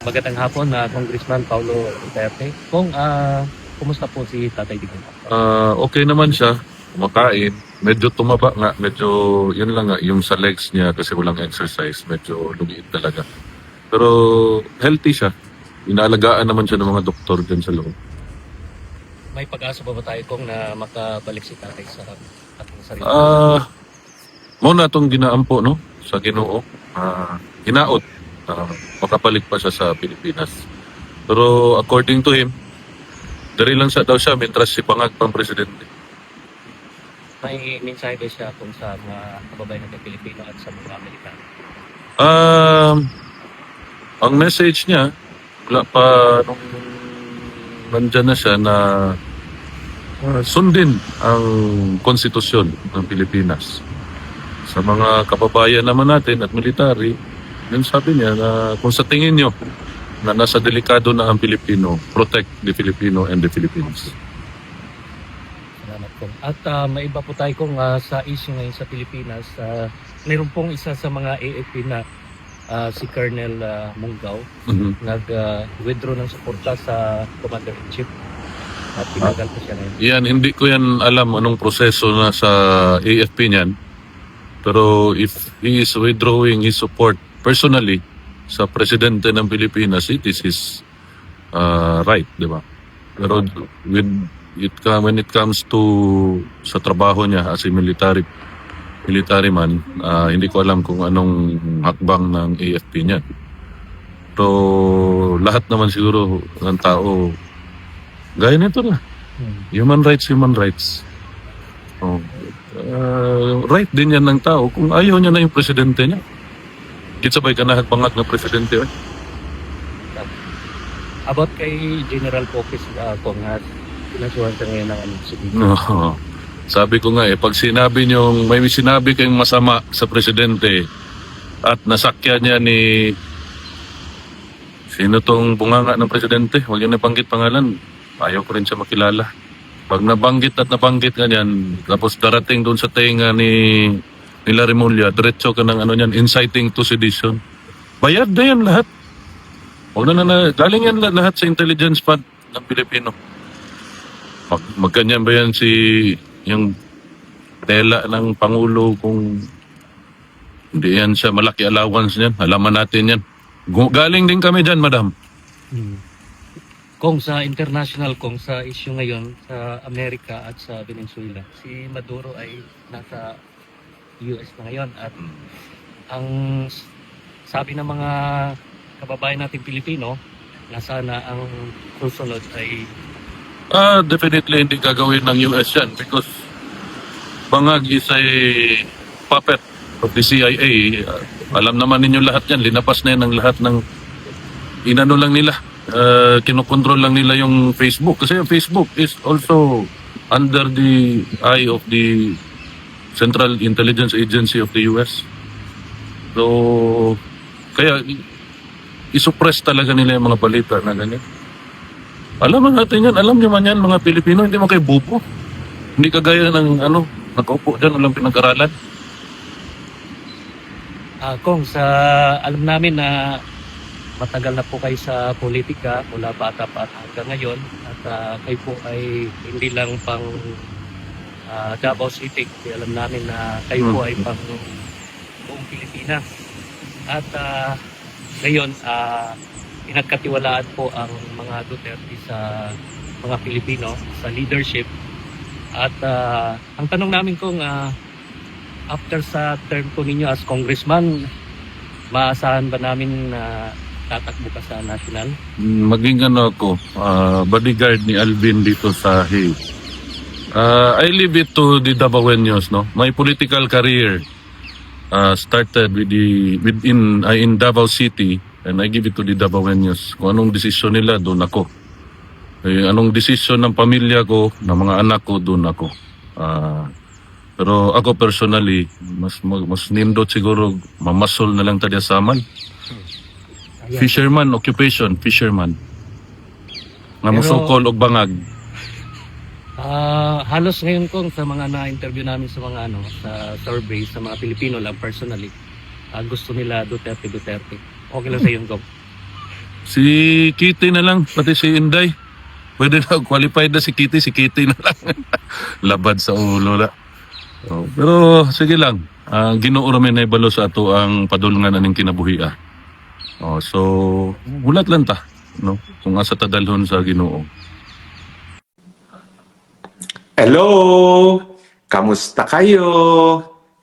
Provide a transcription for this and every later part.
Magandang hapon na Congressman Paulo Duterte. Kung kumusta po si Tatay Digong? Okay naman siya, kumakain. Medyo tumaba nga, medyo yun lang nga, yung sa legs niya kasi walang exercise, medyo lumiit talaga. Pero healthy siya. Inaalagaan naman siya ng mga doktor dyan sa loob. May pag-asa ba tayo kung na makabalik si Tatay sa ating sarili? Muna itong ginaampo, no? Sa Ginoo. Hinaot. Makapalik pa siya sa Pilipinas. Pero according to him, dari lang siya daw siya, mientras si Bangag pang presidente. May mensahe ba siya kung sa mga kababayan natin Pilipino at sa mga Amerikano? Ang message niya, wala pa nung nandyan na siya na sundin ang konstitusyon ng Pilipinas. Sa mga kababayan naman natin at military, yun sabi niya na kung sa tingin nyo na nasa delikado na ang Pilipino, protect the Filipino and the Philippines. Salamat po. At may iba po tayo kung sa issue ngayon sa Pilipinas, mayroon pong isa sa mga AFP na si Colonel Munggao nag-withdraw ng suporta sa Commander-in-Chief at tinagal po siya ngayon. Yan, hindi ko yan alam anong proseso na sa AFP niyan. Pero if he is withdrawing his support personally sa presidente ng Pilipinas, it is his right, di ba? Pero when it comes to sa trabaho niya as a military man, hindi ko alam kung anong hakbang ng AFP niya. Pero lahat naman siguro ng tao, gaya nito na. Human rights. Oh. Right din yan ng tao kung ayaw niya na yung presidente niya. Kitsabay ka na at Bangag na presidente. About kay General Popes kung pinasuhan siya ngayon ng subito. No. Sabi ko nga pag sinabi niyong may sinabi kayong masama sa presidente at nasakyan niya ni sino tong bunganga ng presidente, huwag niyo nabanggit pangalan, ayaw ko rin siya makilala. Pag nabanggit ka niyan, tapos darating doon sa tenga ni nila Remulla, diretso ka ng inciting to sedition. Bayad na yan lahat. Huwag na galing yan lahat sa intelligence fund ng Pilipino. Magkanyan ba yan yung tela ng Pangulo kung hindi yan siya malaki allowance niyan? Alaman natin yan. Galing din kami dyan, madam. Kung sa international, kung sa issue ngayon sa Amerika at sa Venezuela, si Maduro ay nasa US na ngayon at ang sabi ng mga kababayan natin Pilipino na sana ang susunod ay Definitely hindi gagawin ng US yan because Bangag is a puppet of the CIA. Alam naman ninyo lahat yan. Linapas na yan ng lahat ng inano lang nila. Kinokontrol lang nila yung Facebook. Kasi yung Facebook is also under the eye of the Central Intelligence Agency of the US. So, kaya isuppress talaga nila yung mga balita na ganyan. Alam natin yan. Alam nyo man yan, mga Pilipino. Hindi mo kayo bubo. Hindi kagaya ng nakaupo dyan, walang pinag-aralan. Kung sa alam namin na matagal na po kayo sa politika mula bata pa at hanggang ngayon at kayo po ay hindi lang pang Davao City. Alam namin na kayo po ay pang buong Pilipinas. At ngayon, pinagkatiwalaan po ang mga Duterte sa mga Pilipino sa leadership. At ang tanong namin kung after sa term po ninyo as congressman, maasahan ba namin na tatakbo ka sa national? Maging ako, bodyguard ni Alvin dito sa Hague. I leave it to the Davaoenos, no? My political career started in Davao City and I give it to the Davaoenos. Kung anong desisyon nila, doon ako. Anong desisyon ng pamilya ko, ng mga anak ko, doon ako. Pero ako personally, mas nindot siguro, mamasol na lang tayo sa aman. Fisherman, occupation, fisherman. Nga musukol og bangag. Halos ngayon kung sa mga na-interview namin sa mga sa survey sa mga Pilipino lang personally, gusto nila Duterte. Okay lang sa iyo, Gov? Si Kitty na lang, pati si Inday. Pwede na, qualified na si Kitty na lang. Labad sa ulo na. Oh, pero sige lang, Ginoo ra may naibalo sa ato ang padulngan aning kinabuhi. Oh, so hulat lang ta, no? Kung asa ta dalhon sa Ginoo. Hello! Kamusta kayo?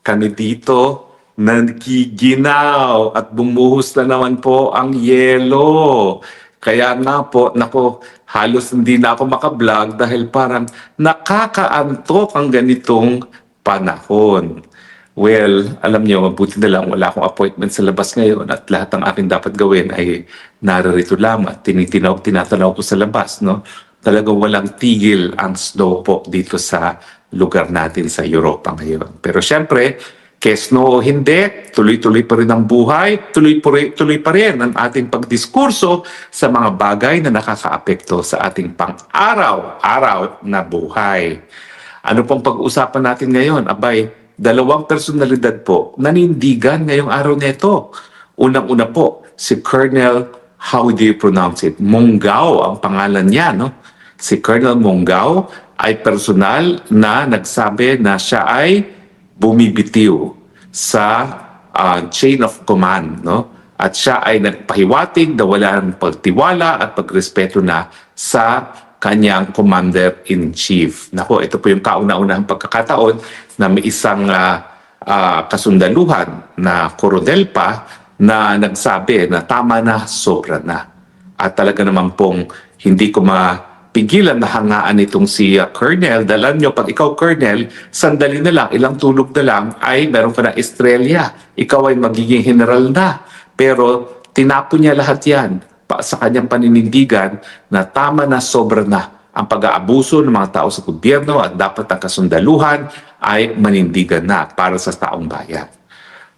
Kami dito nagiginaw at bumuhos na naman po ang yelo. Kaya nga po, nako, halos hindi na ako makablog dahil parang nakakaantok ang ganitong panahon. Well, alam niyo, mabuti na lang wala akong appointment sa labas ngayon at lahat ng aking dapat gawin ay naririto lamang. Tinatanaw ko sa labas, no? Talagang walang tigil ang snow po dito sa lugar natin sa Europa ngayon. Pero syempre, kay snow o hindi, tuloy-tuloy pa rin ang buhay, tuloy pa rin ang ating pagdiskurso sa mga bagay na nakakaapekto sa ating pang-araw-araw na buhay. Ano pong pag-uusapan natin ngayon? Abay, dalawang personalidad po nanindigan ngayong araw nito. Unang-una po, si Colonel, how do you pronounce it? Monggao ang pangalan niya, no? Si Colonel Monggao ay personal na nagsabi na siya ay bumibitiw sa chain of command, no? At siya ay nagpahiwatig na wala ng pagtiwala at pagrespeto na sa kanyang commander-in-chief. Nako, ito po yung kauna-unahang pagkakataon na may isang kasundaluhan na koronel pa na nagsabi na tama na, sobra na. At talaga naman pong hindi ko mapigilan na hangaan itong si Colonel. Dalan nyo, pag ikaw Colonel, sandali na lang, ilang tulog na lang, ay meron ka na estrelya. Ikaw ay magiging general na. Pero tinapon niya lahat yan sa kanyang paninindigan na tama na, sobra na ang pag-aabuso ng mga tao sa gobyerno at dapat ang kasundaluhan ay manindigan na para sa taong bayan.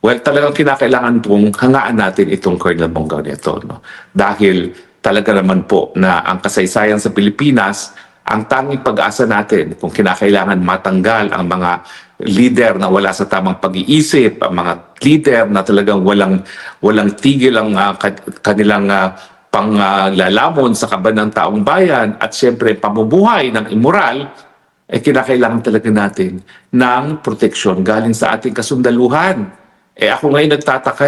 Well, talagang kinakailangan pong hangaan natin itong Colonel Monggao nito, no? Dahil talaga naman po na ang kasaysayan sa Pilipinas, ang tanging pag-asa natin kung kinakailangan matanggal ang mga leader na wala sa tamang pag-iisip, ang mga leader na talagang walang tigil ang kanilang panglalamon sa kaban ng taong bayan at siyempre pamumuhay ng immoral, kinakailangan talaga natin ng proteksyon galing sa ating kasundaluhan. Ako ngayon nagtataka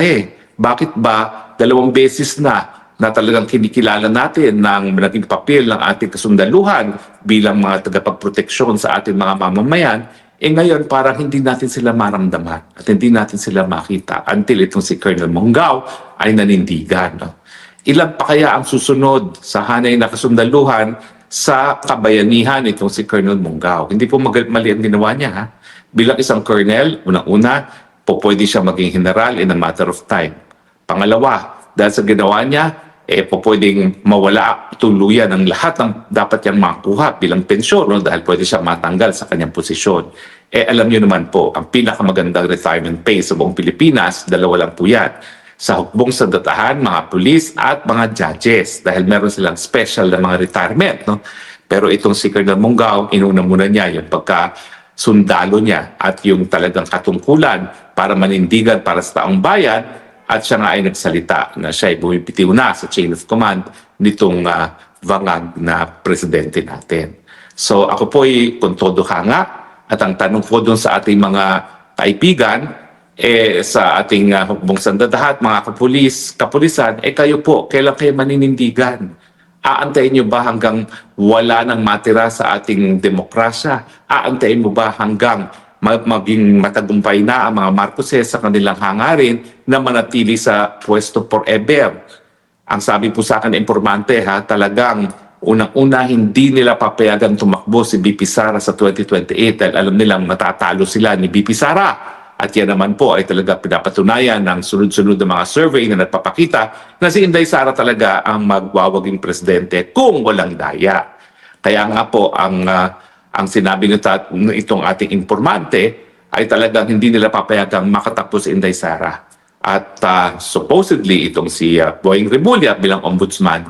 bakit ba 2 beses na talagang kinikilala natin ng naging papel ng ating kasundaluhan bilang mga tagapagproteksyon sa ating mga mamamayan, ngayon parang hindi natin sila maramdaman at hindi natin sila makita until itong si Colonel Monggao ay nanindigan. No? Ilan pa kaya ang susunod sa hanay na kasundaluhan sa kabayanihan itong si Colonel Monggao? Hindi po mali ang ginawa niya. Ha? Bilang isang colonel, unang-una, pwede siya maging general in a matter of time. Pangalawa, dahil sa ginawa niya, pwedeng mawala tuluyan ang lahat ng dapat niyang makuha bilang pensyon, no? Dahil pwede siya matanggal sa kanyang posisyon. Alam niyo naman po, ang pinakamagandang retirement pay sa buong Pilipinas, 2 lang po yan. Sa hukbong sandatahan, mga pulis at mga judges dahil meron silang special na mga retirement. No? Pero itong si Colonel Monggao, inuna muna niya yung pagkasundalo niya at yung talagang katungkulan para manindigan para sa taong bayan at siya nga ay nagsalita na siya ay bumibitiw na sa chain of command nitong vangag na presidente natin. So ako po ay kung todo hanga at ang tanong ko doon sa ating mga kaibigan, sa ating hukbong sandatahan, mga kapulisan, kayo po, kailan kayo maninindigan? Aantayin nyo ba hanggang wala nang matira sa ating demokrasya? Aantayin mo ba hanggang maging matagumpay na ang mga Marcoses sa kanilang hangarin na manatili sa pwesto forever? Ang sabi po sa akin, informante, talagang unang-una hindi nila papayagan tumakbo si BP Sara sa 2028 dahil alam nilang matatalo sila ni BP Sara. At yan naman po ay talaga pinapatunayan ng sunod-sunod na mga survey na nagpapakita na si Inday Sara talaga ang magwawaging presidente kung walang daya. Kaya nga po ang sinabi itong ating informante ay talagang hindi nila papayagang makatakbo si Inday Sara. At supposedly itong si Boying Rimulya bilang ombudsman,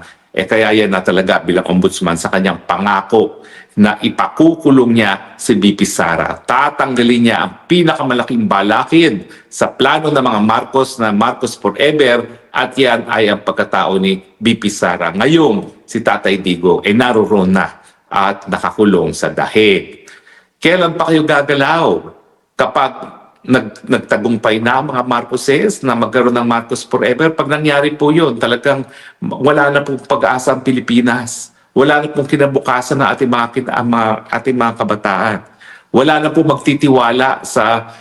Kaya yan na talaga bilang ombudsman sa kanyang pangako na ipakukulong niya si VP Sara. Tatanggalin niya ang pinakamalaking balakid sa plano ng mga Marcos na Marcos Forever, at yan ay ang pagkatao ni VP Sara. Ngayong si Tatay Digo ay naroon na at nakakulong sa dahig. Kailan pa kayo gagalaw? Kapag nagtagumpay na mga Marcoses na magkaroon ng Marcos Forever, pag nangyari po yun, talagang wala na pong pag-asa ang Pilipinas. Wala na pong kinabukasan na ating mga kabataan. Wala na pong magtitiwala sa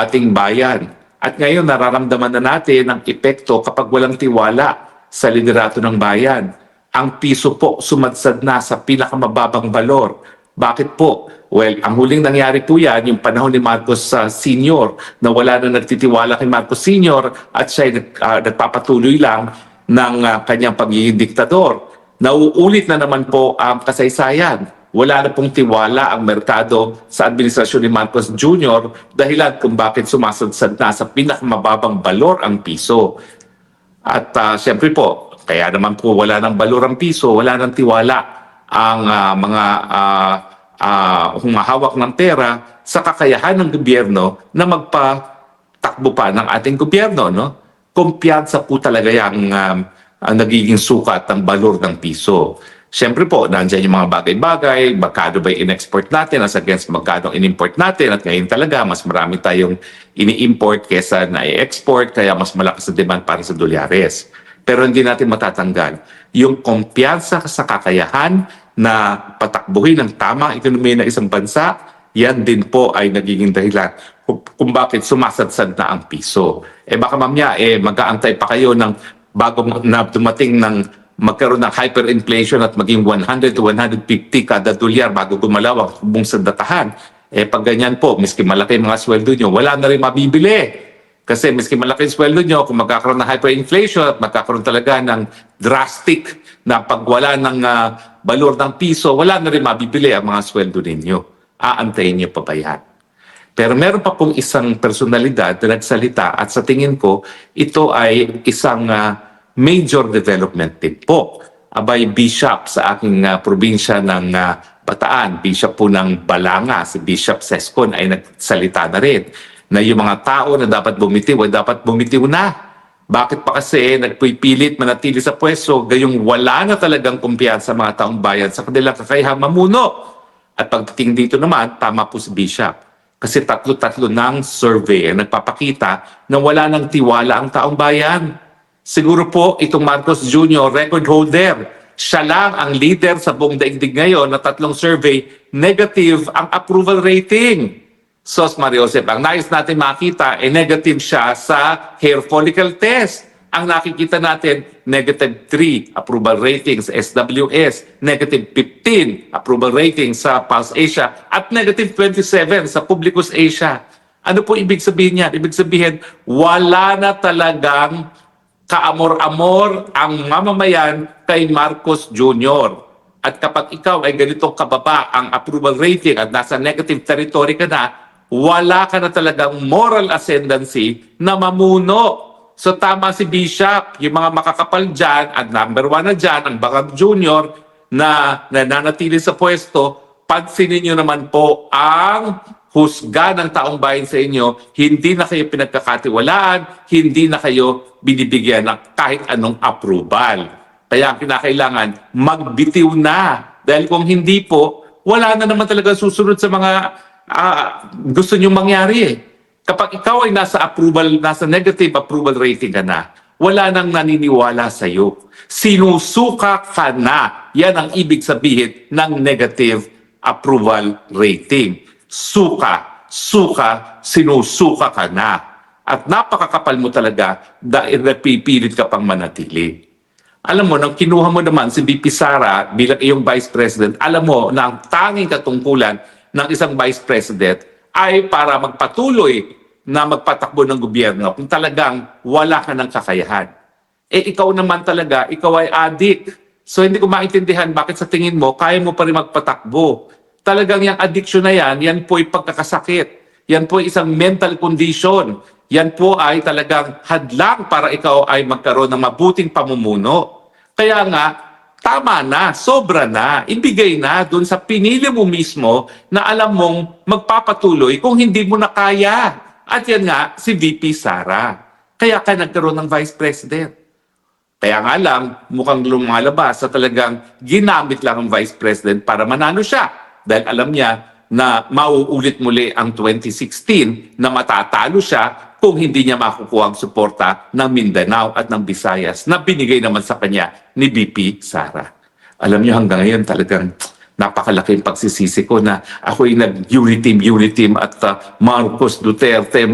ating bayan. At ngayon, nararamdaman na natin ang epekto kapag walang tiwala sa liderato ng bayan. Ang piso po sumadsad na sa pinakamababang balor. Bakit po? Well, ang huling nangyari po yan, yung panahon ni Marcos Sr. na wala na nagtitiwala kay Marcos Sr. at siya nagpapatuloy lang ng kanyang pagiging diktador. Nauulit na naman po ang kasaysayan. Wala na pong tiwala ang merkado sa administrasyon ni Marcos Jr. dahilan kung bakit sumasadsad na sa pinakamababang balor ang piso. At siyempre po, kaya naman po wala ng balor ang piso, wala ng tiwala ang mga humahawak ng pera sa kakayahan ng gobyerno na magpatakbo pa ng ating gobyerno. No? Kumpiyansa po talaga yung nagiging sukat ng balor ng piso. Siyempre po, nandiyan yung mga bagay-bagay, magkano ba in-export natin as against magkano in-import natin, at ngayon talaga mas marami tayong ini-import kesa na i-export, kaya mas malakas na demand para sa dolyares. Pero hindi natin matatanggal yung kumpiyansa sa kakayahan na patakbuhin ng tamang ekonomiya ng isang bansa. Yan din po ay nagiging dahilan kung bakit sumasadsad na ang piso. Baka mamaya mag-aantay pa kayo ng bago na dumating ng magkaroon ng hyperinflation at maging 100 to 150 kada dolyar bago gumalaw ang buong sandatahan. Pag ganyan po, miski malaki mga sweldo nyo, wala na rin mabibili. Kasi miski malaki ang sweldo nyo, kung magkakaroon ng hyperinflation at magkakaroon talaga ng drastic na pagwala ng balor ng piso, wala na rin mabibili ang mga sweldo ninyo. Aantayin nyo pa ba yan? Pero meron pa pong isang personalidad na nagsalita at sa tingin ko, ito ay isang major development din po. Abay, bishop sa aking probinsya ng Bataan, bishop po ng Balanga, si Bishop Sescon ay nagsalita na rin na yung mga tao na dapat bumitiw ay dapat bumitiw na. Bakit pa kasi nagpipilit manatili sa pwesto gayong wala na talagang kumpiyansa sa mga taong bayan sa kanilang kakayahang mamuno? At pagdating dito naman, tama po si Bishop. Kasi tatlo-tatlo ng survey ang nagpapakita na wala ng tiwala ang taong bayan. Siguro po itong Marcos Jr. record holder. Siya lang ang leader sa buong daigdig ngayon na tatlong survey, negative ang approval rating. Sos Mario Josep, ang nais natin makita, negative siya sa hair follicle test. Ang nakikita natin, negative 3 approval rating sa SWS, negative 15 approval rating sa Pulse Asia, at negative 27 sa Publicus Asia. Ano po ibig sabihin niyan? Ibig sabihin, wala na talagang kaamor-amor ang mamamayan kay Marcos Jr. At kapag ikaw ay ganitong kababa ang approval rating at nasa negative territory ka na, wala ka na talagang moral ascendancy na mamuno. So tama si Bishop, yung mga makakapal dyan, at number 1 na dyan, ang Bacab Jr. na nananatili sa pwesto, pansinin nyo naman po ang husga ng taong bayan sa inyo, hindi na kayo pinagkakatiwalaan, hindi na kayo binibigyan ng kahit anong approval. Kaya ang kinakailangan, magbitiw na. Dahil kung hindi po, wala na naman talaga susunod sa mga gusto nyo mangyari. Kapag ikaw ay nasa negative approval rating ka na, wala nang naniniwala sa iyo. Sinusuka ka na. Yan ang ibig sabihin ng negative approval rating. Suka, sinusuka ka na. At napakakapal mo talaga dahil napipilit ka pang manatili. Alam mo, nang kinuha mo naman si VP Sara bilang iyong Vice President, alam mo na ang tanging katungkulan ng isang Vice President ay para magpatuloy na magpatakbo ng gobyerno kung talagang wala ka ng kakayahan. Ikaw naman talaga, ikaw ay addict. So hindi ko maintindihan bakit sa tingin mo, kaya mo pa rin magpatakbo. Talagang yung addiction na yan po ay pagkakasakit. Yan po ay isang mental condition. Yan po ay talagang hadlang para ikaw ay magkaroon ng mabuting pamumuno. Kaya nga, tama na, sobra na, ibigay na dun sa pinili mo mismo na alam mong magpapatuloy kung hindi mo na kaya. At yan nga, si VP Sara. Kaya ka nagkaroon ng Vice President. Kaya nga lang, mukhang lumalabas sa talagang ginamit lang ang Vice President para manalo siya. Dahil alam niya na mauulit muli ang 2016 na matatalo siya kung hindi niya makukuha ang suporta ng Mindanao at ng Visayas na binigay naman sa kanya ni VP Sara. Alam niyo hanggang ngayon talagang napakalaking pagsisisi ko na ako'y nag-unity team at Marcos Duterte,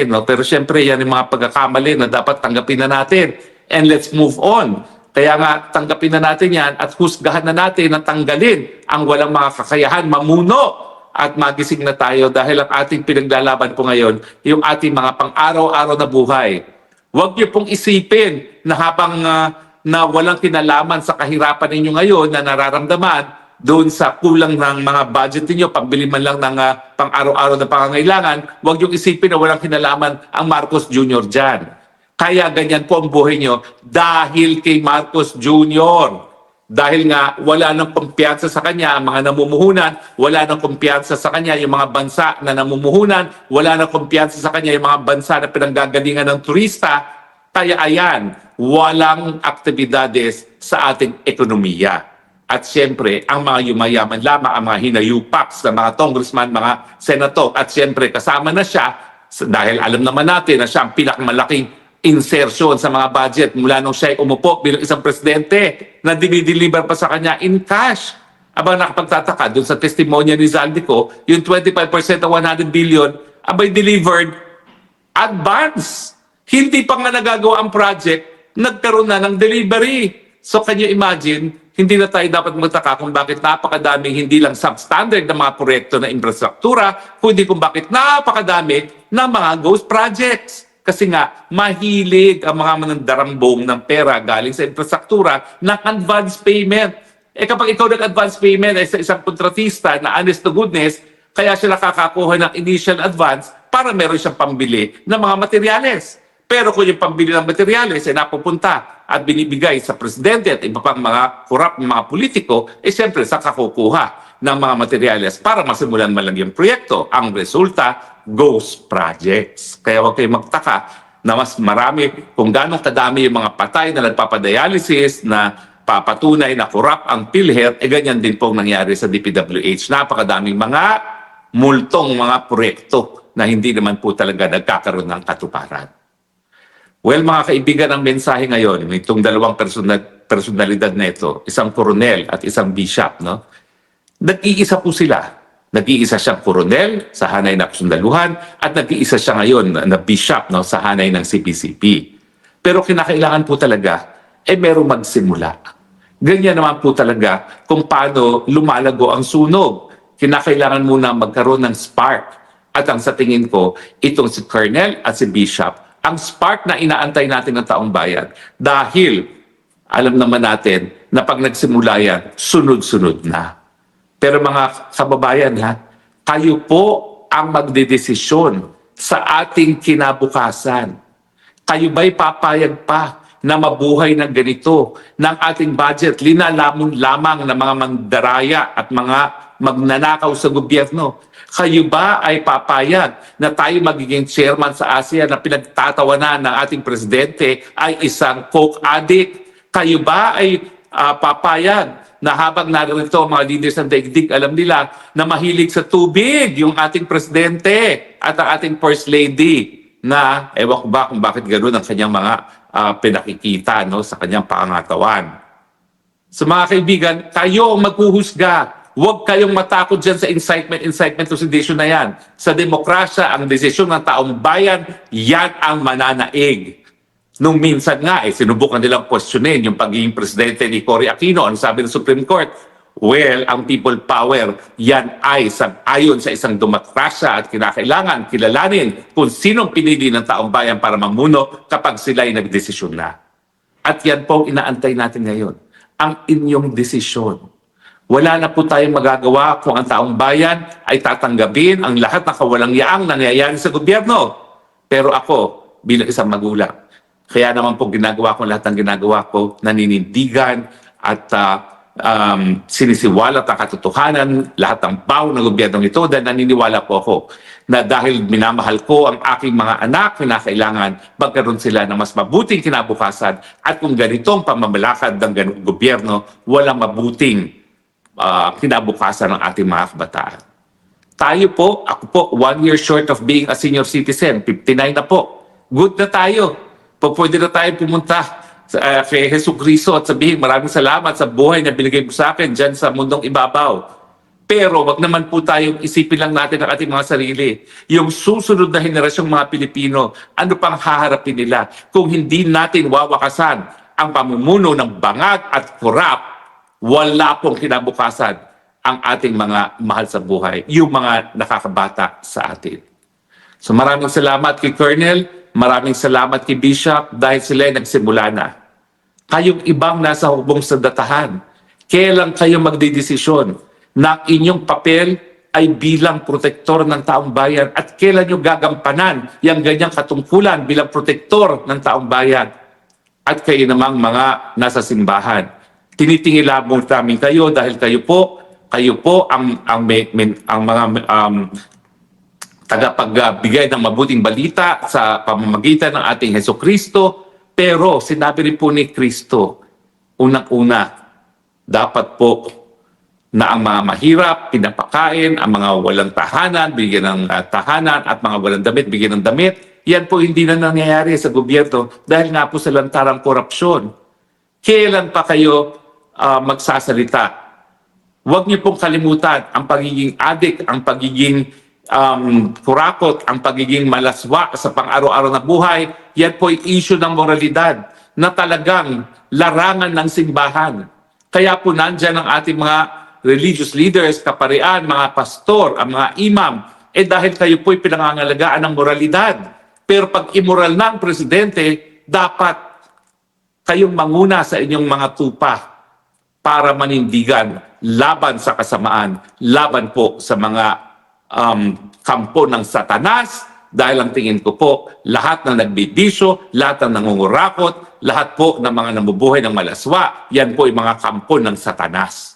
no? Pero syempre yan yung mga pagkakamali na dapat tanggapin na natin. And let's move on. Kaya nga tanggapin na natin yan at husgahan na natin na tanggalin ang walang mga kakayahan mamuno at magising na tayo dahil ang ating pinaglalaban po ngayon, yung ating mga pang-araw-araw na buhay. Huwag niyo pong isipin na habang na walang kinalaman sa kahirapan ninyo ngayon na nararamdaman doon sa kulang ng mga budget ninyo, pambili man lang ng pang-araw-araw na pangangailangan, huwag niyo isipin na walang kinalaman ang Marcos Jr. dyan. Kaya ganyan po ang buhay niyo dahil kay Marcos Jr. Dahil nga wala nang kumpiyansa sa kanya ang mga namumuhunan, wala nang kumpiyansa sa kanya yung mga bansa na namumuhunan, wala nang kumpiyansa sa kanya yung mga bansa na pinanggagalingan ng turista, kaya ayan, walang aktibidades sa ating ekonomiya. At siyempre, ang mga yumayaman lamang, ang mga hinayupaks ng mga congressman, mga senator, at siyempre kasama na siya, dahil alam naman natin na siya ang pinakamalaking insertion sa mga budget mula nung siya ay umupo bilang isang presidente na dinideliver pa sa kanya in cash. Abang nakapagtataka doon sa testimonya ni Zaldico, yung 25% ng 100 billion, abay delivered advance. Hindi pa nga nagagawa ang project, nagkaroon na ng delivery. So can you imagine, hindi na tayo dapat magtaka kung bakit napakadaming hindi lang substandard na mga proyekto na infrastruktura, kundi kung bakit napakadami na mga ghost projects. Kasi nga, mahilig ang mga manandarambong ng pera galing sa infrastruktura ng advance payment. Eh kapag ikaw nag-advance payment ay sa isang kontratista na honest to goodness, kaya siya nakakakuha ng initial advance para meron siyang pambili ng mga materyales. Pero kung yung pambili ng materyales ay napupunta at binibigay sa presidente at iba pang mga korap ng mga politiko, eh siyempre sa kakukuha ng mga materyales para masimulan man lang yung proyekto. Ang resulta, ghost projects. Kaya huwag kayong magtaka na mas marami, kung gano'ng kadami yung mga patay na nagpapadialysis na papatunay na korap ang PhilHealth, eh ganyan din pong nangyari sa DPWH. Napakadaming mga multong mga proyekto na hindi naman po talaga nagkakaroon ng katuparan. Well, mga kaibigan, ang mensahe ngayon, itong dalawang personalidad na ito, isang koronel at isang bishop, no? Nag-iisa po sila. Nag-iisa siyang koronel sa hanay ng sundaluhan at nag-iisa siya ngayon na bishop, no, sa hanay ng CPCP. Pero kinakailangan po talaga, merong magsimula. Ganyan naman po talaga kung paano lumalago ang sunog. Kinakailangan muna magkaroon ng spark. At ang sa tingin ko, itong si Colonel at si Bishop, ang spark na inaantay natin ng taong bayan. Dahil alam naman natin na pag nagsimula yan, sunod-sunod na. Pero mga kababayan, kayo po ang magdedesisyon sa ating kinabukasan. Kayo ba'y papayag pa na mabuhay ng ganito, ng ating budget, linalamon lamang ng mga mandaraya at mga magnanakaw sa gobyerno? Kayo ba ay papayag na tayo magiging chairman sa ASEAN na pinagtatawanan ng ating presidente ay isang coke addict? Kayo ba ay papayag na habang narito ang mga leaders ng daigdig, alam nila na mahilig sa tubig yung ating presidente at ang ating first lady na ewan ko ba kung bakit ganoon ang kanyang mga pinakikita, no, sa kanyang pangangatawan. So mga kaibigan, kayo ang maghuhusga. Huwag kayong matakot dyan sa incitement to sedition na yan. Sa demokrasya, ang desisyon ng taong bayan, yan ang mananaig. Nung minsan nga, sinubukan nilang questionin yung pagiging presidente ni Cory Aquino. Ano sabi ng Supreme Court? Well, ang people power, yan ay ayon sa isang demokrasya at kinakailangan kilalanin kung sinong pinili ng taong bayan para mamuno kapag sila ay nagdesisyon na. At yan po inaantay natin ngayon. Ang inyong desisyon. Wala na po tayong magagawa kung ang taong bayan ay tatanggapin ang lahat ng kawalang yaang nangyayari sa gobyerno. Pero ako, bilang isang magulang, kaya naman po ginagawa ko lahat ng ginagawa ko, naninindigan at sinisiwalat ang katotohanan, lahat ng baho ng gobyernong ito, dahil naniniwala po ako na dahil minamahal ko ang aking mga anak, kinakailangan magkaroon sila ng mas mabuting kinabukasan, at kung ganitong pamamalakad ng ganung gobyerno, walang mabuting kinabukasan ng ating mga kabataan. Tayo po, ako po, 1 year short of being a senior citizen, 59 na po. Good na tayo. Pwede na tayo pumunta kay Jesus Cristo at sabihin, maraming salamat sa buhay na binigay mo sa akin dyan sa mundong ibabaw. Pero wag naman po tayong isipin lang natin ang ating mga sarili. Yung susunod na henerasyong mga Pilipino, ano pang haharapin nila kung hindi natin wawakasan ang pamumuno ng bangag at korap, wala pong kinabukasan ang ating mga mahal sa buhay, yung mga nakakabata sa atin. So maraming salamat kay Colonel, maraming salamat kay Bishop dahil sila ay nagsimula na. Kayong ibang nasa hubong sa datahan, kailan kayo magdidesisyon na inyong papel ay bilang protektor ng taong bayan at kailan nyo gagampanan yung ganyang katungkulan bilang protektor ng taong bayan at kayo namang mga nasa simbahan. Tinitingilabong namin kayo dahil kayo po ang mga tagapagbigay ng mabuting balita sa pamamagitan ng ating Hesus Kristo. Pero sinabi rin po ni Kristo, unang-una, dapat po na ang mga mahirap, pinapakain, ang mga walang tahanan, bigyan ng tahanan, at mga walang damit, bigyan ng damit. Yan po hindi na nangyayari sa gobyerno dahil nga po sa lantarang korupsyon. Kailan pa kayo magsasalita? Huwag niyo pong kalimutan ang pagiging adik, ang pagiging kurakot, ang pagiging malaswa sa pang-araw-araw na buhay. Yan po ay issue ng moralidad na talagang larangan ng simbahan. Kaya po nandyan ang ating mga religious leaders, kaparian, mga pastor, ang mga imam, dahil kayo po ay pinangangalagaan ng moralidad. Pero pag immoral na ang presidente, dapat kayong manguna sa inyong mga tupa para manindigan laban sa kasamaan, laban po sa mga kampo ng Satanas, dahil ang tingin ko po, lahat ng nagbibisyo, lahat ng nangungurakot, lahat po ng mga namubuhay ng malaswa, yan po ay mga kampo ng Satanas.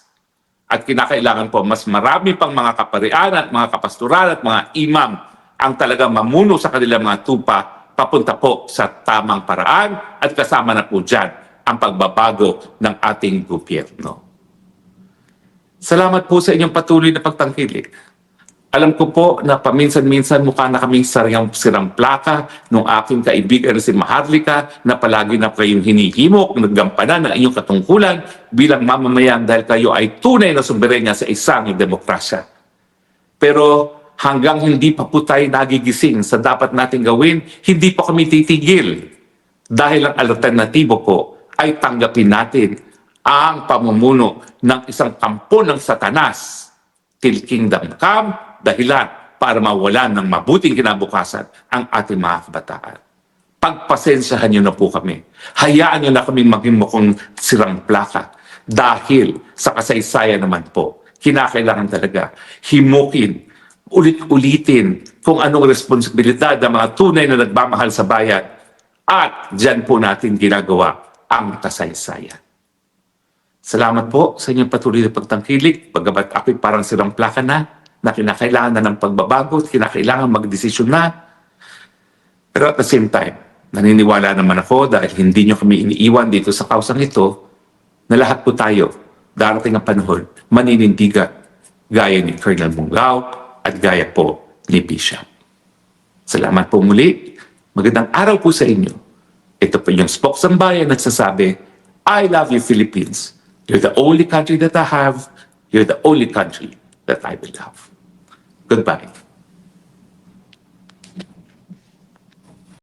At kinakailangan po mas marami pang mga kaparian at mga kapastoral at mga imam ang talagang mamuno sa kanilang mga tupa papunta po sa tamang paraan, at kasama na po dyan ang pagbabago ng ating gobyerno. Salamat po sa inyong patuloy na pagtangkilik. Alam ko po na paminsan-minsan mukha na kaming sirang plaka nung aking kaibigan na si Maharlika na palagi na kayong hinihimok, naggampanan ng inyong katungkulan bilang mamamayan dahil kayo ay tunay na soberenya sa isang demokrasya. Pero hanggang hindi pa po tayo nagigising sa dapat nating gawin, hindi pa kami titigil. Dahil ang alternatibo po ay tanggapin natin ang pamumuno ng isang kampo ng Satanas, till kingdom come, dahilan para mawalan ng mabuting kinabukasan ang ating mga kabataan. Pagpasensyahan niyo na po kami. Hayaan niyo na kami maging mukhang sirang plaka. Dahil sa kasaysayan naman po, kinakailangan talaga himukin, ulit-ulitin kung anong responsibilidad ng mga tunay na nagmamahal sa bayan. At dyan po natin ginagawa ang kasaysayan. Salamat po sa inyong patuloy na pagtangkilik. Bagamat ako'y parang sirang plaka na kinakailangan na ng pagbabago, kinakailangan magdesisyon na. Pero at the same time, naniniwala naman ako dahil hindi nyo kami iniiwan dito sa kausang ito, na lahat po tayo, darating ang panahon, maninindigan, gaya ni Colonel Bunglao at gaya po ni Bishop. Salamat po muli. Magandang araw po sa inyo. Ito po yung Spokessambayan nagsasabi, I love you, Philippines. You're the only country that I have. You're the only country that I will have. Goodbye.